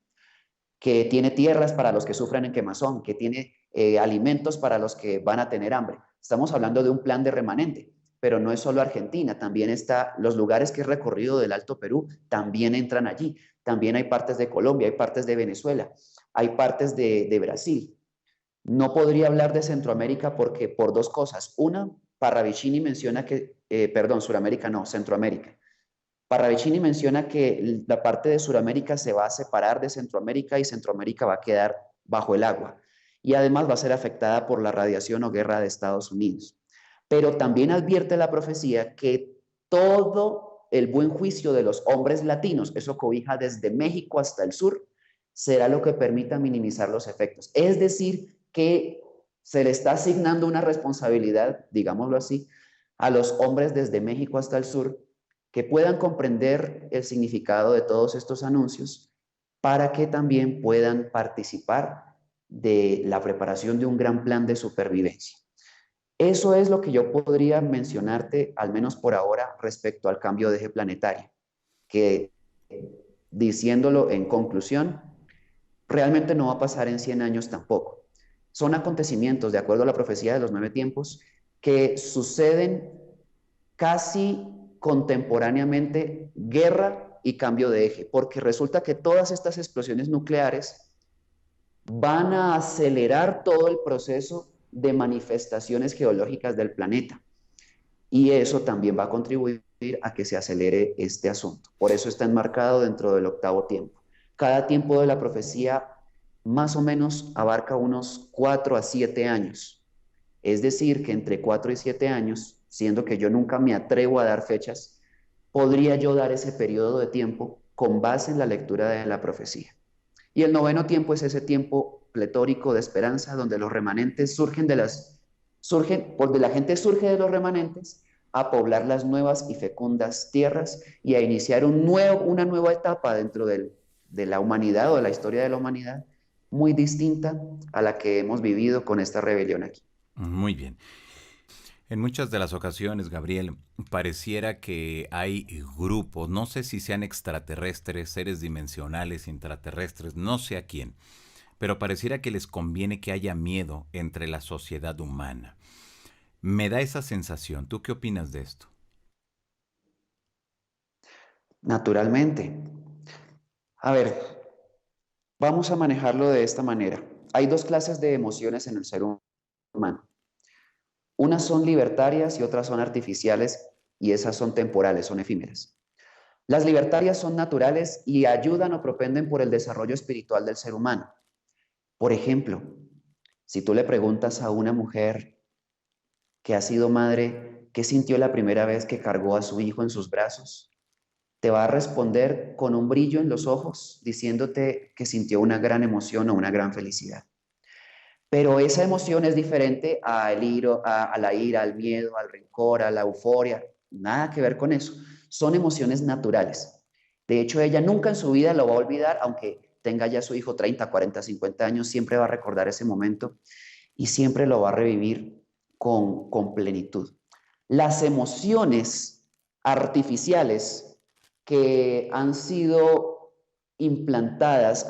que tiene tierras para los que sufren en quemazón, que tiene alimentos para los que van a tener hambre. Estamos hablando de un plan de remanente, pero no es solo Argentina, también está los lugares que he recorrido del Alto Perú, también entran allí. También hay partes de Colombia, hay partes de Venezuela, hay partes de Brasil. No podría hablar de Centroamérica porque por dos cosas. Una, Parravicini menciona que, Suramérica no, Centroamérica. Parravicini menciona que la parte de Sudamérica se va a separar de Centroamérica y Centroamérica va a quedar bajo el agua. Y además va a ser afectada por la radiación o guerra de Estados Unidos. Pero también advierte la profecía que todo el buen juicio de los hombres latinos, eso cobija desde México hasta el sur, será lo que permita minimizar los efectos. Es decir, que se le está asignando una responsabilidad, digámoslo así, a los hombres desde México hasta el sur que puedan comprender el significado de todos estos anuncios para que también puedan participar de la preparación de un gran plan de supervivencia. Eso es lo que yo podría mencionarte, al menos por ahora, respecto al cambio de eje planetario, que diciéndolo en conclusión, realmente no va a pasar en 100 años tampoco. Son acontecimientos, de acuerdo a la profecía de los 9 tiempos, que suceden casi contemporáneamente, guerra y cambio de eje, porque resulta que todas estas explosiones nucleares van a acelerar todo el proceso de manifestaciones geológicas del planeta. Y eso también va a contribuir a que se acelere este asunto. Por eso está enmarcado dentro del octavo tiempo. Cada tiempo de la profecía más o menos abarca unos 4 a 7 años. Es decir, que entre 4 y 7 años, siendo que yo nunca me atrevo a dar fechas, podría yo dar ese periodo de tiempo con base en la lectura de la profecía. Y el noveno tiempo es ese tiempo pletórico de esperanza donde los remanentes donde la gente surge de los remanentes a poblar las nuevas y fecundas tierras y a iniciar una nueva etapa dentro de la humanidad o de la historia de la humanidad muy distinta a la que hemos vivido con esta rebelión aquí. Muy bien. En muchas de las ocasiones, Gabriel, pareciera que hay grupos, no sé si sean extraterrestres, seres dimensionales, intraterrestres, no sé a quién, pero pareciera que les conviene que haya miedo entre la sociedad humana. Me da esa sensación. ¿Tú qué opinas de esto? Naturalmente. A ver, vamos a manejarlo de esta manera. Hay dos clases de emociones en el ser humano. Unas son libertarias y otras son artificiales y esas son temporales, son efímeras. Las libertarias son naturales y ayudan o propenden por el desarrollo espiritual del ser humano. Por ejemplo, si tú le preguntas a una mujer que ha sido madre, ¿qué sintió la primera vez que cargó a su hijo en sus brazos? Te va a responder con un brillo en los ojos, diciéndote que sintió una gran emoción o una gran felicidad. Pero esa emoción es diferente a la ira, al miedo, al rencor, a la euforia. Nada que ver con eso. Son emociones naturales. De hecho, ella nunca en su vida lo va a olvidar, aunque tenga ya su hijo 30, 40, 50 años, siempre va a recordar ese momento y siempre lo va a revivir con plenitud. Las emociones artificiales que han sido implantadas,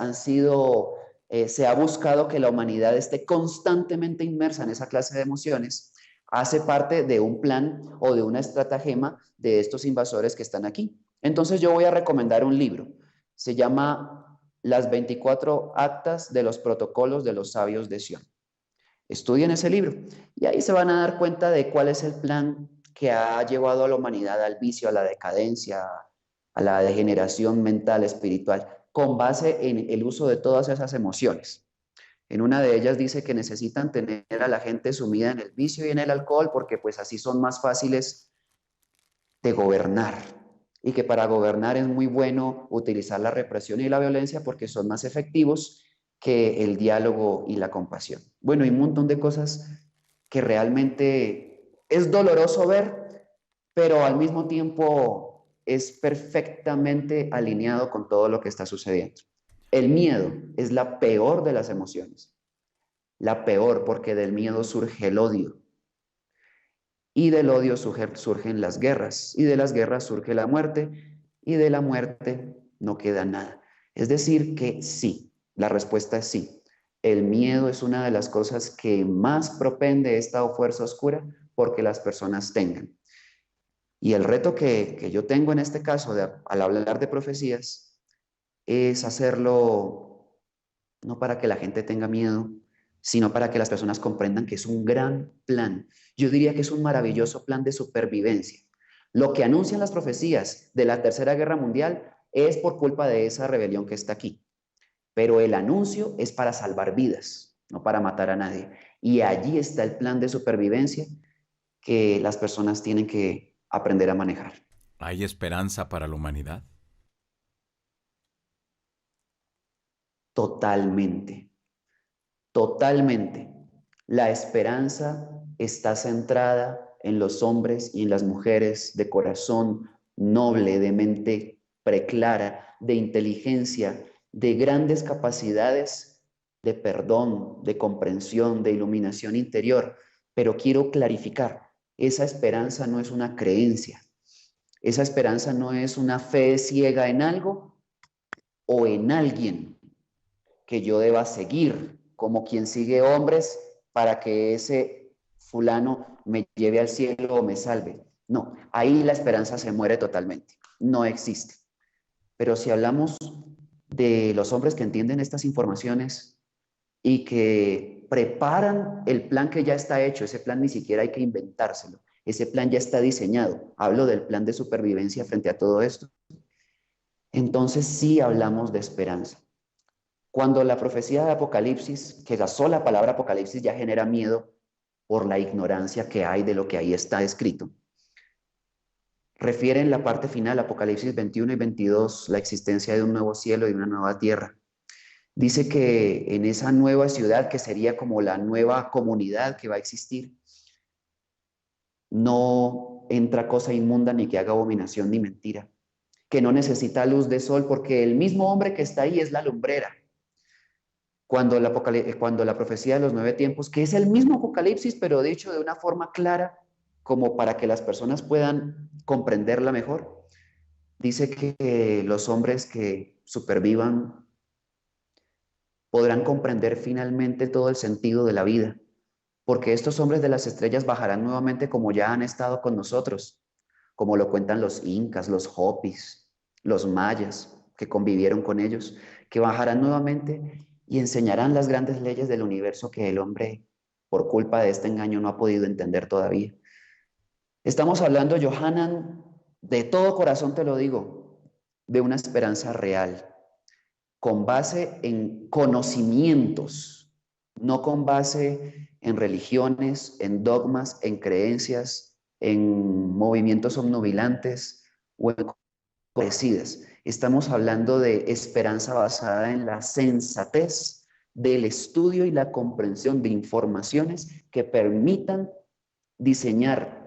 se ha buscado que la humanidad esté constantemente inmersa en esa clase de emociones, hace parte de un plan o de una estratagema de estos invasores que están aquí. Entonces yo voy a recomendar un libro. Se llama Las 24 actas de los protocolos de los sabios de Sion. Estudien ese libro y ahí se van a dar cuenta de cuál es el plan que ha llevado a la humanidad al vicio, a la decadencia, a la degeneración mental, espiritual, con base en el uso de todas esas emociones. En una de ellas dice que necesitan tener a la gente sumida en el vicio y en el alcohol porque pues así son más fáciles de gobernar y que para gobernar es muy bueno utilizar la represión y la violencia porque son más efectivos que el diálogo y la compasión. Bueno, hay un montón de cosas que realmente es doloroso ver, pero al mismo tiempo es perfectamente alineado con todo lo que está sucediendo. El miedo es la peor de las emociones, la peor porque del miedo surge el odio, y del odio surgen las guerras, y de las guerras surge la muerte, y de la muerte no queda nada. Es decir, que sí, la respuesta es sí. El miedo es una de las cosas que más propende esta fuerza oscura porque las personas tengan. Y el reto que yo tengo en este caso, al hablar de profecías, es hacerlo no para que la gente tenga miedo, sino para que las personas comprendan que es un gran plan. Yo diría que es un maravilloso plan de supervivencia. Lo que anuncian las profecías de la Tercera Guerra Mundial es por culpa de esa rebelión que está aquí. Pero el anuncio es para salvar vidas, no para matar a nadie. Y allí está el plan de supervivencia que las personas tienen que aprender a manejar. ¿Hay esperanza para la humanidad? Totalmente. Totalmente. La esperanza está centrada en los hombres y en las mujeres de corazón noble, de mente preclara, de inteligencia, de grandes capacidades de perdón, de comprensión, de iluminación interior. Pero quiero clarificar, esa esperanza no es una creencia, esa esperanza no es una fe ciega en algo o en alguien que yo deba seguir, como quien sigue hombres para que ese fulano me lleve al cielo o me salve. No, ahí la esperanza se muere totalmente, no existe. Pero si hablamos de los hombres que entienden estas informaciones y que preparan el plan que ya está hecho, ese plan ni siquiera hay que inventárselo, Ese plan ya está diseñado. Hablo del plan de supervivencia frente a todo esto. Entonces sí hablamos de esperanza. Cuando la profecía de Apocalipsis, que la sola palabra Apocalipsis ya genera miedo por la ignorancia que hay de lo que ahí está escrito, refiere en la parte final, Apocalipsis 21 y 22, la existencia de un nuevo cielo y una nueva tierra. Dice que en esa nueva ciudad, que sería como la nueva comunidad que va a existir, no entra cosa inmunda ni que haga abominación ni mentira, que no necesita luz de sol porque el mismo hombre que está ahí es la lumbrera. Cuando la profecía de los 9 tiempos, que es el mismo Apocalipsis, pero dicho de una forma clara, como para que las personas puedan comprenderla mejor, dice que los hombres que supervivan podrán comprender finalmente todo el sentido de la vida, porque estos hombres de las estrellas bajarán nuevamente como ya han estado con nosotros, como lo cuentan los incas, los hopis, los mayas que convivieron con ellos, que bajarán nuevamente y enseñarán las grandes leyes del universo que el hombre, por culpa de este engaño, no ha podido entender todavía. Estamos hablando, Johanan, de todo corazón te lo digo, de una esperanza real, con base en conocimientos, no con base en religiones, en dogmas, en creencias, en movimientos obnubilantes o en parecidas. Estamos hablando de esperanza basada en la sensatez del estudio y la comprensión de informaciones que permitan diseñar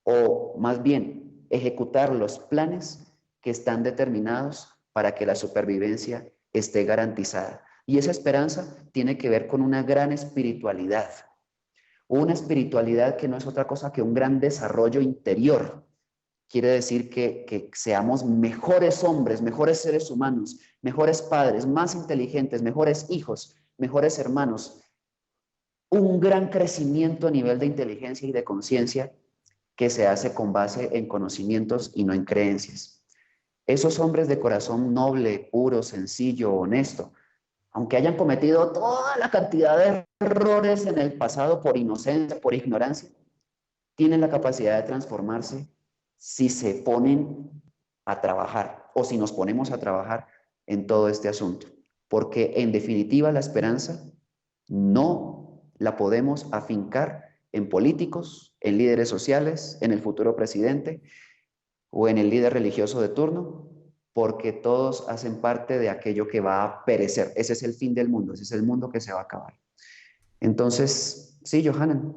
o más bien ejecutar los planes que están determinados para que la supervivencia esté garantizada. Y esa esperanza tiene que ver con una gran espiritualidad, una espiritualidad que no es otra cosa que un gran desarrollo interior. Quiere decir que seamos mejores hombres, mejores seres humanos, mejores padres, más inteligentes, mejores hijos, mejores hermanos. Un gran crecimiento a nivel de inteligencia y de conciencia que se hace con base en conocimientos y no en creencias. Esos hombres de corazón noble, puro, sencillo, honesto, aunque hayan cometido toda la cantidad de errores en el pasado por inocencia, por ignorancia, tienen la capacidad de transformarse si se ponen a trabajar o si nos ponemos a trabajar en todo este asunto. Porque en definitiva la esperanza no la podemos afincar en políticos, en líderes sociales, en el futuro presidente o en el líder religioso de turno, porque todos hacen parte de aquello que va a perecer. Ese es el fin del mundo, ese es el mundo que se va a acabar. Entonces, sí, Johanan,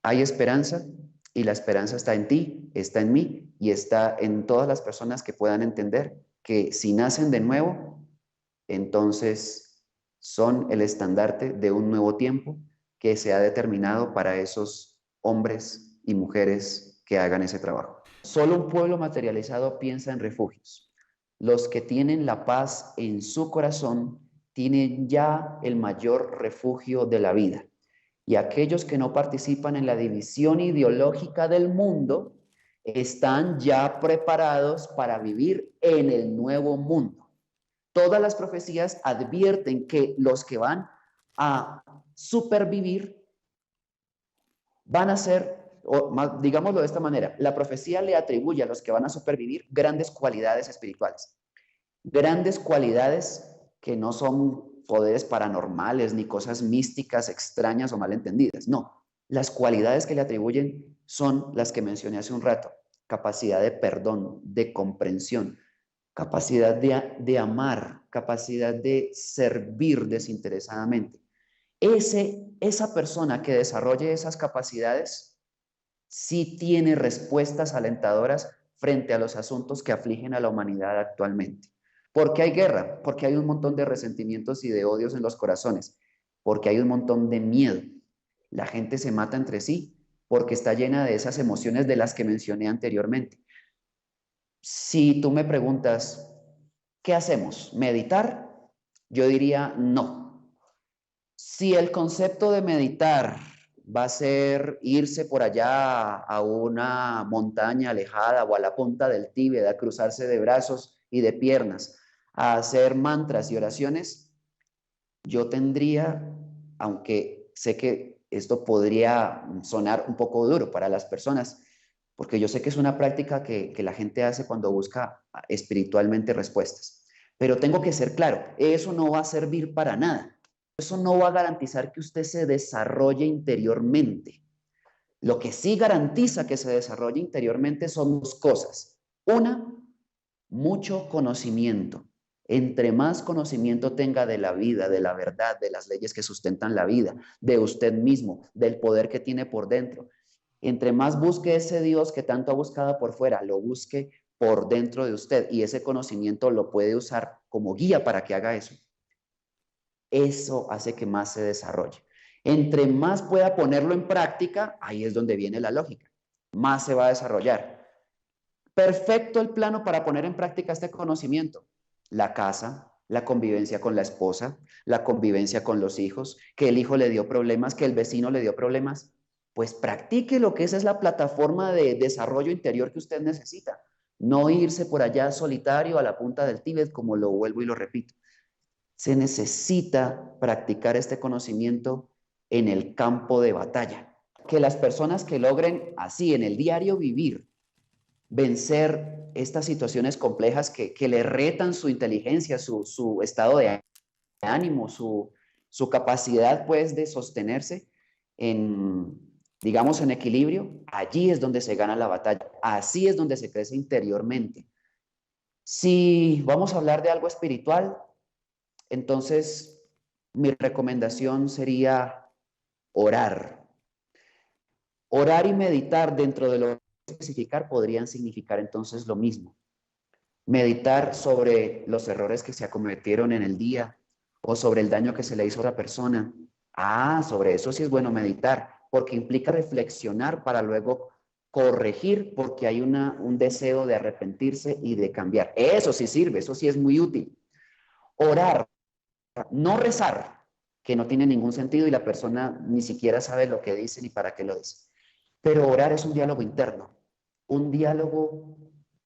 hay esperanza y la esperanza está en ti, está en mí y está en todas las personas que puedan entender que si nacen de nuevo, entonces son el estandarte de un nuevo tiempo que se ha determinado para esos hombres y mujeres que hagan ese trabajo. Solo un pueblo materializado piensa en refugios. Los que tienen la paz en su corazón tienen ya el mayor refugio de la vida. Y aquellos que no participan en la división ideológica del mundo están ya preparados para vivir en el nuevo mundo. Todas las profecías advierten que los que van a supervivir van a ser, o más, digámoslo de esta manera, la profecía le atribuye a los que van a supervivir grandes cualidades espirituales, grandes cualidades que no son poderes paranormales ni cosas místicas, extrañas o malentendidas. No, las cualidades que le atribuyen son las que mencioné hace un rato: capacidad de perdón, de comprensión, capacidad de amar, capacidad de servir desinteresadamente. Esa persona que desarrolle esas capacidades sí tiene respuestas alentadoras frente a los asuntos que afligen a la humanidad actualmente. ¿Por qué hay guerra? Porque hay un montón de resentimientos y de odios en los corazones, porque hay un montón de miedo. La gente se mata entre sí porque está llena de esas emociones de las que mencioné anteriormente. Si tú me preguntas, ¿qué hacemos? ¿Meditar? Yo diría no. Si el concepto de meditar va a ser irse por allá a una montaña alejada o a la punta del Tíbet, a cruzarse de brazos y de piernas, a hacer mantras y oraciones, yo tendría, aunque sé que esto podría sonar un poco duro para las personas, porque yo sé que es una práctica que la gente hace cuando busca espiritualmente respuestas. Pero tengo que ser claro, eso no va a servir para nada. Eso no va a garantizar que usted se desarrolle interiormente. Lo que sí garantiza que se desarrolle interiormente son dos cosas. Una, mucho conocimiento. Entre más conocimiento tenga de la vida, de la verdad, de las leyes que sustentan la vida, de usted mismo, del poder que tiene por dentro, entre más busque ese Dios que tanto ha buscado por fuera, lo busque por dentro de usted y ese conocimiento lo puede usar como guía para que haga eso. Eso hace que más se desarrolle. Entre más pueda ponerlo en práctica, ahí es donde viene la lógica. Más se va a desarrollar. Perfecto el plano para poner en práctica este conocimiento. La casa, la convivencia con la esposa, la convivencia con los hijos, que el hijo le dio problemas, que el vecino le dio problemas. Pues practique lo que esa es la plataforma de desarrollo interior que usted necesita. No irse por allá solitario a la punta del Tíbet, como lo vuelvo y lo repito. Se necesita practicar este conocimiento en el campo de batalla. Que las personas que logren así en el diario vivir, vencer estas situaciones complejas que le retan su inteligencia, su estado de ánimo, su capacidad pues de sostenerse en, digamos, en equilibrio, allí es donde se gana la batalla, así es donde se crece interiormente. Si vamos a hablar de algo espiritual, entonces mi recomendación sería orar. Orar y meditar dentro de lo que especificar podrían significar entonces lo mismo. Meditar sobre los errores que se acometieron en el día o sobre el daño que se le hizo a otra persona. Sobre eso sí es bueno meditar, porque implica reflexionar para luego corregir, porque hay un deseo de arrepentirse y de cambiar. Eso sí sirve, eso sí es muy útil. Orar, no rezar, que no tiene ningún sentido y la persona ni siquiera sabe lo que dice ni para qué lo dice. Pero orar es un diálogo interno, un diálogo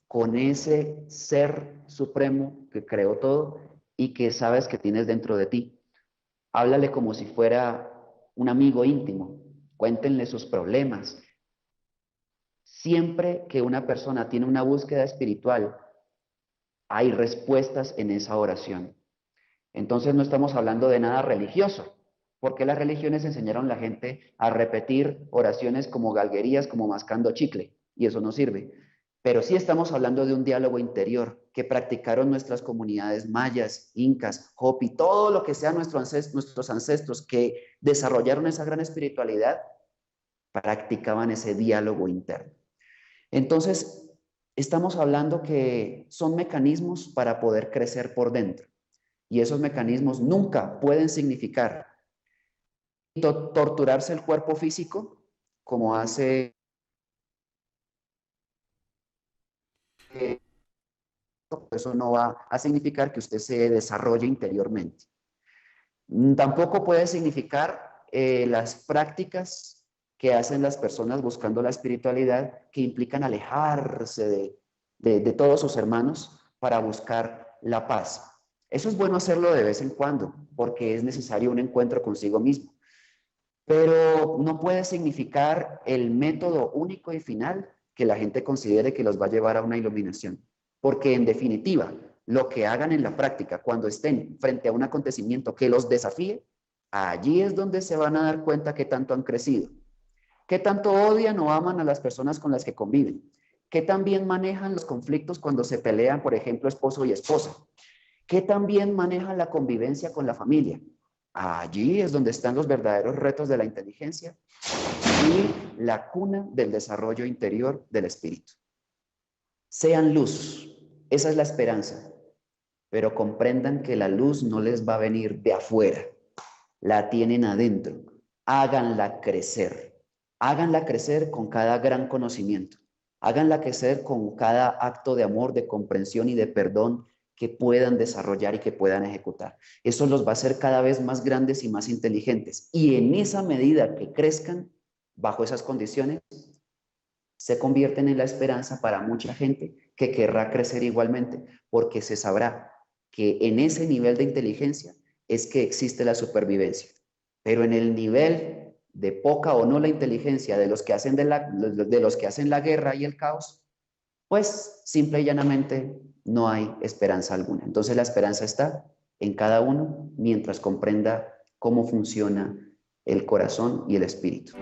con ese ser supremo que creó todo y que sabes que tienes dentro de ti. Háblale como si fuera un amigo íntimo, cuéntenle sus problemas. Siempre que una persona tiene una búsqueda espiritual, hay respuestas en esa oración. Entonces no estamos hablando de nada religioso, porque las religiones enseñaron a la gente a repetir oraciones como galguerías, como mascando chicle, y eso no sirve. Pero sí estamos hablando de un diálogo interior que practicaron nuestras comunidades mayas, incas, hopi, todo lo que sean nuestros ancestros que desarrollaron esa gran espiritualidad, practicaban ese diálogo interno. Entonces, estamos hablando que son mecanismos para poder crecer por dentro. Y esos mecanismos nunca pueden significar torturarse el cuerpo físico, como hace, eso no va a significar que usted se desarrolle interiormente. Tampoco puede significar las prácticas que hacen las personas buscando la espiritualidad, que implican alejarse de todos sus hermanos para buscar la paz. Eso es bueno hacerlo de vez en cuando, porque es necesario un encuentro consigo mismo. Pero no puede significar el método único y final que la gente considere que los va a llevar a una iluminación. Porque en definitiva, lo que hagan en la práctica cuando estén frente a un acontecimiento que los desafíe, allí es donde se van a dar cuenta qué tanto han crecido, qué tanto odian o aman a las personas con las que conviven, qué tan bien manejan los conflictos cuando se pelean, por ejemplo, esposo y esposa, qué tan bien manejan la convivencia con la familia. Allí es donde están los verdaderos retos de la inteligencia y la cuna del desarrollo interior del espíritu. Sean luz, esa es la esperanza, pero comprendan que la luz no les va a venir de afuera, la tienen adentro. Háganla crecer con cada gran conocimiento, háganla crecer con cada acto de amor, de comprensión y de perdón que puedan desarrollar y que puedan ejecutar. Eso los va a hacer cada vez más grandes y más inteligentes. Y en esa medida que crezcan bajo esas condiciones, se convierten en la esperanza para mucha gente que querrá crecer igualmente, porque se sabrá que en ese nivel de inteligencia es que existe la supervivencia. Pero en el nivel de poca o nula inteligencia de los que hacen, de los que hacen la guerra y el caos, pues simple y llanamente no hay esperanza alguna. Entonces la esperanza está en cada uno mientras comprenda cómo funciona el corazón y el espíritu.